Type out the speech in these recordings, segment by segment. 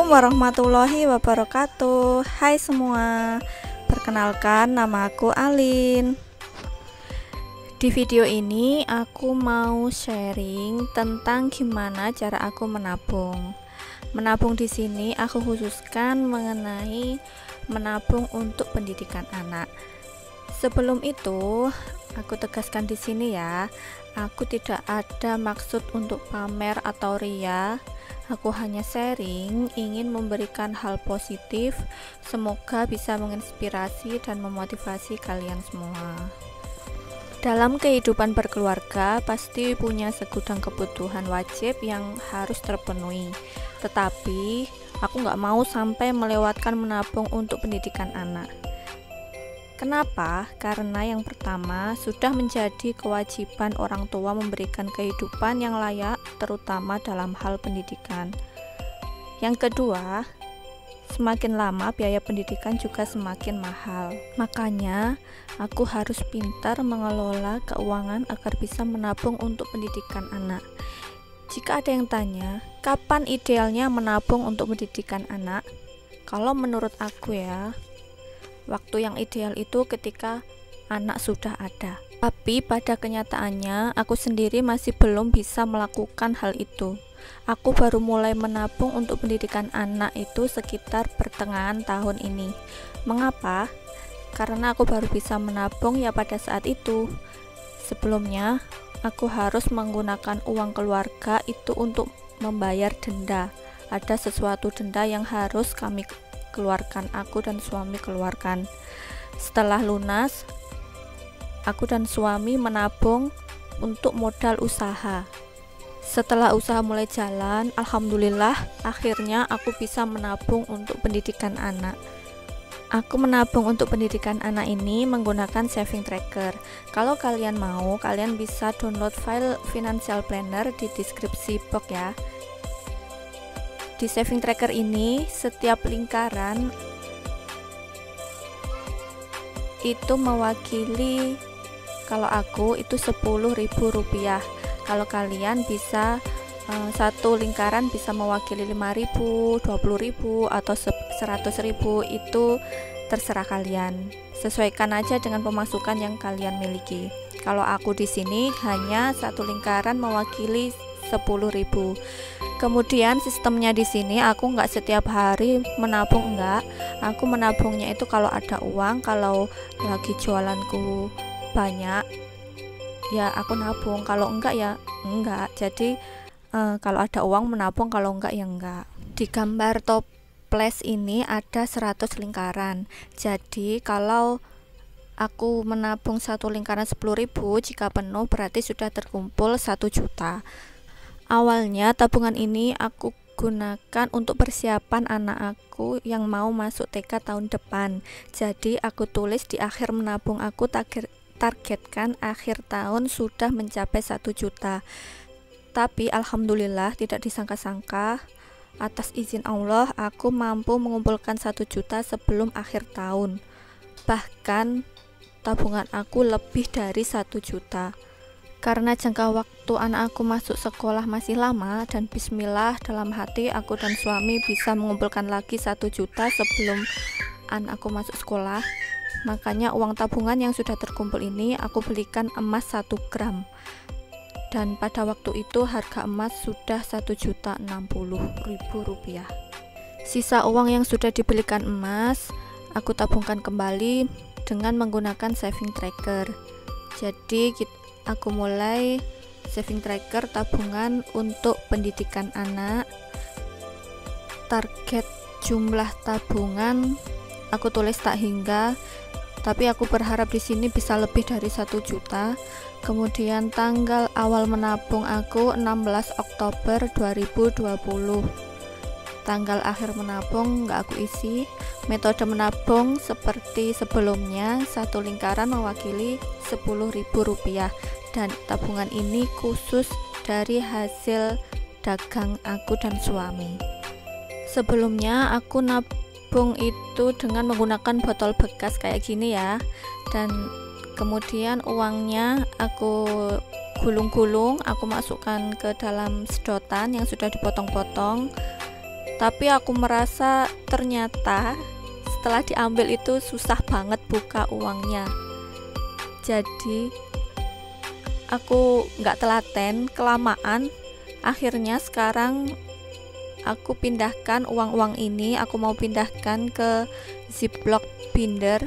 Assalamualaikum warahmatullahi wabarakatuh. Hai semua, perkenalkan nama aku Alin. Di video ini aku mau sharing tentang gimana cara aku menabung. Menabung di sini aku khususkan mengenai menabung untuk pendidikan anak. Sebelum itu, aku tegaskan di sini ya, aku tidak ada maksud untuk pamer atau ria. Aku hanya sharing, ingin memberikan hal positif. Semoga bisa menginspirasi dan memotivasi kalian semua. Dalam kehidupan berkeluarga, pasti punya segudang kebutuhan wajib yang harus terpenuhi. Tetapi, aku nggak mau sampai melewatkan menabung untuk pendidikan anak. Kenapa? Karena yang pertama, sudah menjadi kewajiban orang tua memberikan kehidupan yang layak, terutama dalam hal pendidikan. Yang kedua, semakin lama biaya pendidikan juga semakin mahal. Makanya, aku harus pintar mengelola keuangan agar bisa menabung untuk pendidikan anak. Jika ada yang tanya, kapan idealnya menabung untuk pendidikan anak? Kalau menurut aku ya, waktu yang ideal itu ketika anak sudah ada. Tapi pada kenyataannya, aku sendiri masih belum bisa melakukan hal itu. Aku baru mulai menabung untuk pendidikan anak itu sekitar pertengahan tahun ini. Mengapa? Karena aku baru bisa menabung ya pada saat itu. Sebelumnya, aku harus menggunakan uang keluarga itu untuk membayar denda. Ada sesuatu denda yang harus kami keluarkan, aku dan suami keluarkan. Setelah lunas, aku dan suami menabung untuk modal usaha. Setelah usaha mulai jalan, alhamdulillah akhirnya aku bisa menabung untuk pendidikan anak. Aku menabung untuk pendidikan anak ini menggunakan saving tracker. Kalau kalian mau, kalian bisa download file financial planner di deskripsi box ya. Di saving tracker ini, setiap lingkaran itu mewakili, kalau aku itu Rp10.000. Kalau kalian bisa satu lingkaran bisa mewakili 5.000, 20.000 atau 100.000, itu terserah kalian. Sesuaikan aja dengan pemasukan yang kalian miliki. Kalau aku di sini hanya satu lingkaran mewakili 10.000. Kemudian sistemnya di sini aku nggak setiap hari menabung, enggak. Aku menabungnya itu kalau ada uang, kalau lagi jualanku banyak ya aku nabung, kalau enggak ya enggak. Jadi kalau ada uang menabung, kalau enggak ya enggak. Di gambar toples ini ada 100 lingkaran. Jadi kalau aku menabung satu lingkaran 10.000, jika penuh berarti sudah terkumpul 1 juta. Awalnya tabungan ini aku gunakan untuk persiapan anak aku yang mau masuk TK tahun depan. Jadi aku tulis di akhir menabung aku targetkan akhir tahun sudah mencapai 1 juta. Tapi alhamdulillah tidak disangka-sangka, atas izin Allah aku mampu mengumpulkan 1 juta sebelum akhir tahun. Bahkan tabungan aku lebih dari 1 juta. Karena jangka waktu anak aku masuk sekolah masih lama, dan bismillah dalam hati aku dan suami bisa mengumpulkan lagi 1 juta sebelum anakku masuk sekolah. Makanya uang tabungan yang sudah terkumpul ini aku belikan emas 1 gram. Dan pada waktu itu harga emas sudah Rp1.060.000. Sisa uang yang sudah dibelikan emas aku tabungkan kembali dengan menggunakan saving tracker. Jadi aku mulai saving tracker tabungan untuk pendidikan anak. Target jumlah tabungan aku tulis tak hingga, tapi aku berharap di sini bisa lebih dari 1 juta. Kemudian tanggal awal menabung aku 16 Oktober 2020. Tanggal akhir menabung nggak aku isi. Metode menabung seperti sebelumnya, satu lingkaran mewakili Rp10.000, dan tabungan ini khusus dari hasil dagang aku dan suami. Sebelumnya aku nabung itu dengan menggunakan botol bekas kayak gini ya, dan kemudian uangnya aku gulung-gulung, aku masukkan ke dalam sedotan yang sudah dipotong-potong. Tapi aku merasa ternyata setelah diambil itu susah banget buka uangnya. Jadi aku nggak telaten, kelamaan. Akhirnya sekarang aku pindahkan uang-uang ini, aku mau pindahkan ke Ziploc binder.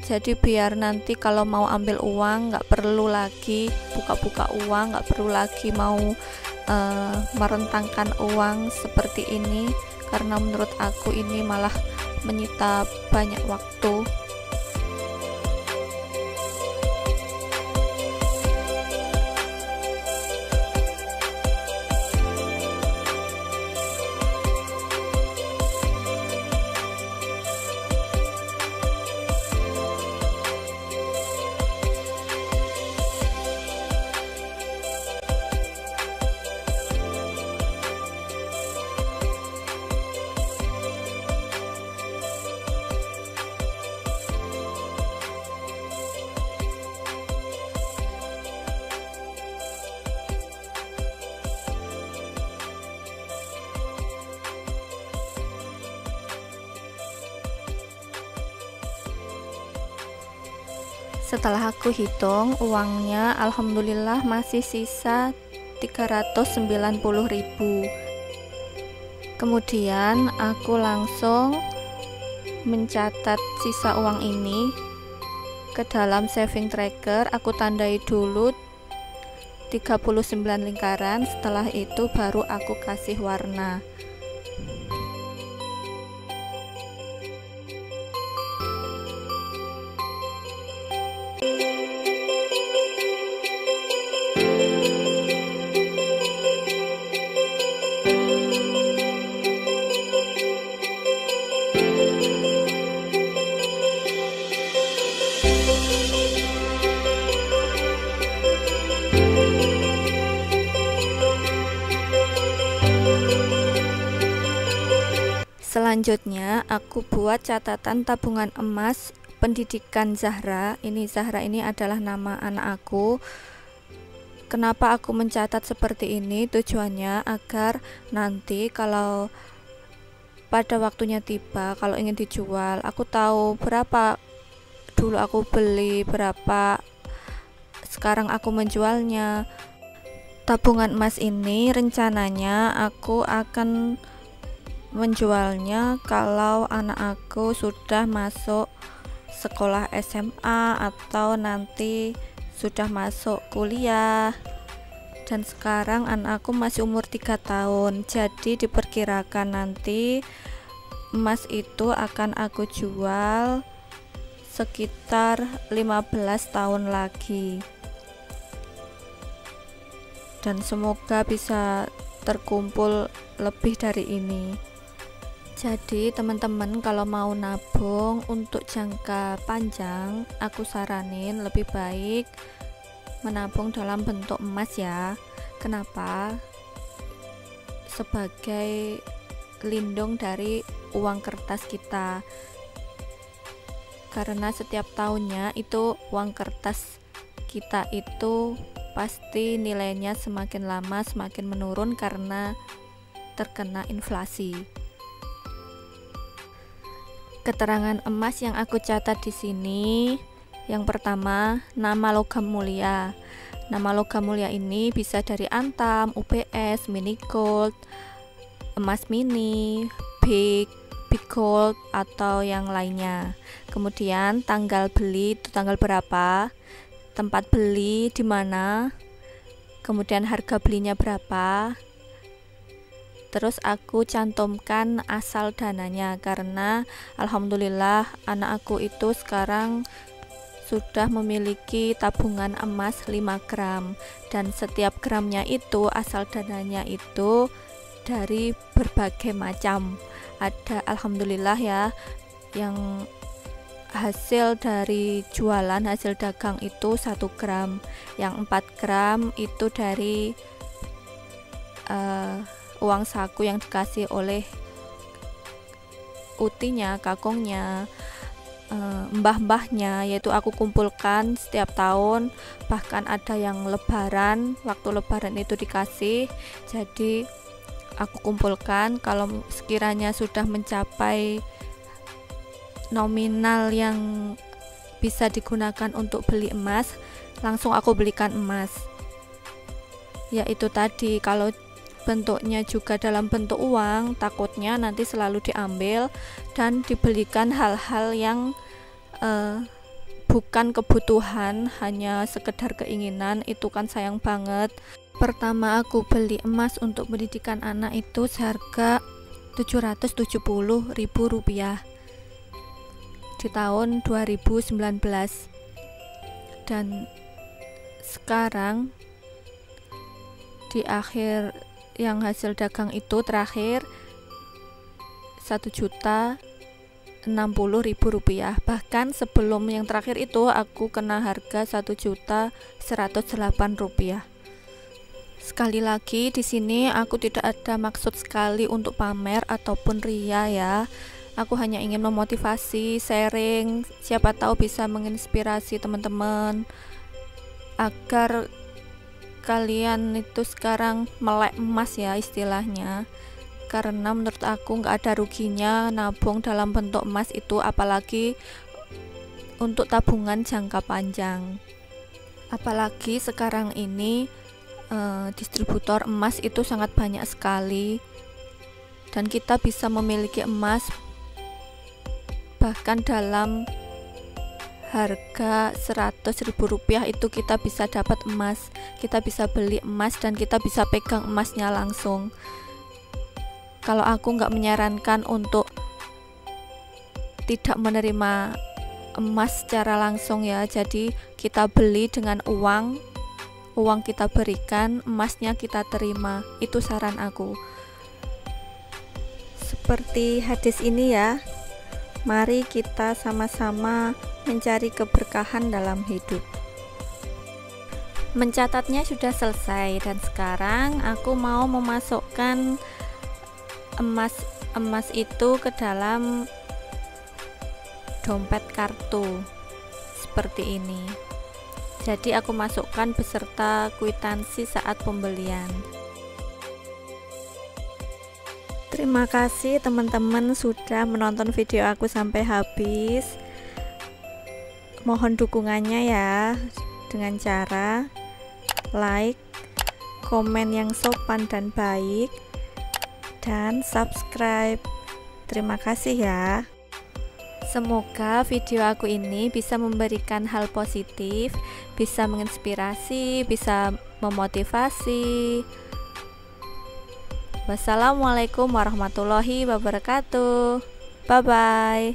Jadi biar nanti kalau mau ambil uang nggak perlu lagi buka-buka uang, nggak perlu lagi mau merentangkan uang seperti ini, karena menurut aku ini malah menyita banyak waktu. Setelah aku hitung uangnya, alhamdulillah masih sisa 390.000. Kemudian aku langsung mencatat sisa uang ini ke dalam saving tracker. Aku tandai dulu 39 lingkaran, setelah itu baru aku kasih warna. Selanjutnya aku buat catatan tabungan emas pendidikan Zahra. Zahra ini adalah nama anak aku. Kenapa aku mencatat seperti ini? Tujuannya agar nanti kalau pada waktunya tiba, kalau ingin dijual, aku tahu berapa dulu aku beli, berapa sekarang aku menjualnya. Tabungan emas ini rencananya aku akan menjualnya kalau anak aku sudah masuk sekolah SMA atau nanti sudah masuk kuliah. Dan sekarang anak aku masih umur 3 tahun, jadi diperkirakan nanti emas itu akan aku jual sekitar 15 tahun lagi. Dan semoga bisa terkumpul lebih dari ini. Jadi teman-teman kalau mau nabung untuk jangka panjang, aku saranin lebih baik menabung dalam bentuk emas ya. Kenapa? Sebagai lindung dari uang kertas kita, karena setiap tahunnya itu uang kertas kita itu pasti nilainya semakin lama semakin menurun karena terkena inflasi. Keterangan emas yang aku catat di sini, yang pertama, nama logam mulia. Nama logam mulia ini bisa dari antam, UPS, mini gold, emas mini, big gold, atau yang lainnya. Kemudian tanggal beli itu tanggal berapa, tempat beli di mana, kemudian harga belinya berapa. Terus aku cantumkan asal dananya, karena alhamdulillah anak aku itu sekarang sudah memiliki tabungan emas 5 gram, dan setiap gramnya itu asal dananya itu dari berbagai macam. Ada alhamdulillah ya, yang hasil dari jualan, hasil dagang itu 1 gram, yang 4 gram itu dari uang saku yang dikasih oleh utinya, kakungnya, mbah-mbahnya, yaitu aku kumpulkan setiap tahun. Bahkan ada yang lebaran, waktu lebaran itu dikasih. Jadi aku kumpulkan. Kalau sekiranya sudah mencapai nominal yang bisa digunakan untuk beli emas, langsung aku belikan emas. Yaitu tadi, kalau bentuknya juga dalam bentuk uang, takutnya nanti selalu diambil dan dibelikan hal-hal yang bukan kebutuhan, hanya sekedar keinginan. Itu kan sayang banget. Pertama aku beli emas untuk pendidikan anak itu seharga Rp770.000 di tahun 2019, dan sekarang di akhir yang hasil dagang itu terakhir Rp1.060.000. Bahkan sebelum yang terakhir itu aku kena harga Rp1.108. Sekali lagi di sini aku tidak ada maksud sekali untuk pamer ataupun ria ya. Aku hanya ingin memotivasi, sharing, siapa tahu bisa menginspirasi teman-teman agar kalian itu sekarang melek emas ya istilahnya. Karena menurut aku nggak ada ruginya nabung dalam bentuk emas itu, apalagi untuk tabungan jangka panjang. Apalagi sekarang ini distributor emas itu sangat banyak sekali, dan kita bisa memiliki emas bahkan dalam harga Rp100.000 itu kita bisa dapat emas, kita bisa beli emas, dan kita bisa pegang emasnya langsung. Kalau aku nggak menyarankan untuk tidak menerima emas secara langsung ya, jadi kita beli dengan uang kita berikan, emasnya kita terima. Itu saran aku. Seperti hadis ini ya, mari kita sama-sama mencari keberkahan dalam hidup. Mencatatnya sudah selesai, dan sekarang aku mau memasukkan emas itu ke dalam dompet kartu seperti ini. Jadi aku masukkan beserta kwitansi saat pembelian. Terima kasih teman-teman sudah menonton video aku sampai habis. Mohon dukungannya ya, dengan cara like, komen yang sopan dan baik, dan subscribe. Terima kasih ya. Semoga video aku ini bisa memberikan hal positif, bisa menginspirasi, bisa memotivasi. Wassalamualaikum warahmatullahi wabarakatuh. Bye bye.